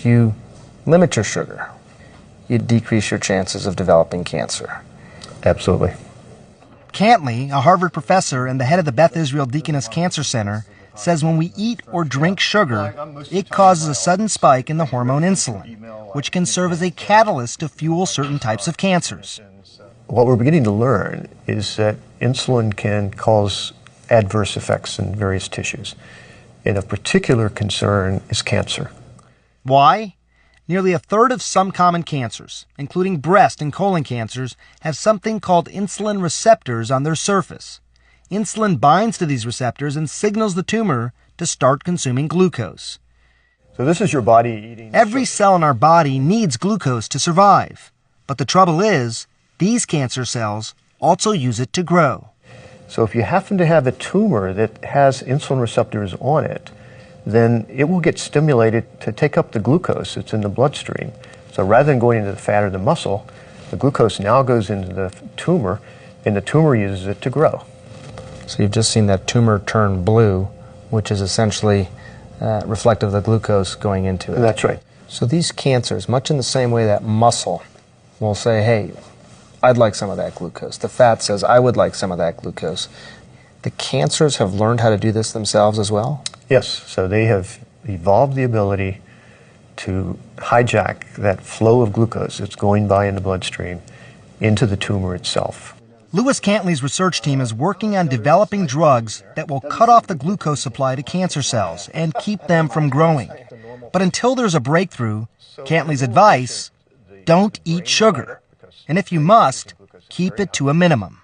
If you limit your sugar, you decrease your chances of developing cancer. Absolutely. Cantley, a Harvard professor and the head of the Beth Israel Deaconess Cancer Center, says when we eat or drink sugar, it causes a sudden spike in the hormone insulin, which can serve as a catalyst to fuel certain types of cancers. What we're beginning to learn is that insulin can cause adverse effects in various tissues. And of particular concern is cancer. Why? Nearly a third of some common cancers, including breast and colon cancers, have something called insulin receptors on their surface. Insulin binds to these receptors and signals the tumor to start consuming glucose. So this is your body eating... Every cell in our body needs glucose to survive. But the trouble is, these cancer cells also use it to grow. So if you happen to have a tumor that has insulin receptors on it, then it will get stimulated to take up the glucose that's in the bloodstream. So rather than going into the fat or the muscle, the glucose now goes into the tumor, and the tumor uses it to grow. So you've just seen that tumor turn blue, which is essentially reflective of the glucose going into it. That's right. So these cancers, much in the same way that muscle will say, hey, I'd like some of that glucose. The fat says, I would like some of that glucose. The cancers have learned how to do this themselves as well? Yes, so they have evolved the ability to hijack that flow of glucose that's going by in the bloodstream into the tumor itself. Lewis Cantley's research team is working on developing drugs that will cut off the glucose supply to cancer cells and keep them from growing. But until there's a breakthrough, Cantley's advice, don't eat sugar. And if you must, keep it to a minimum.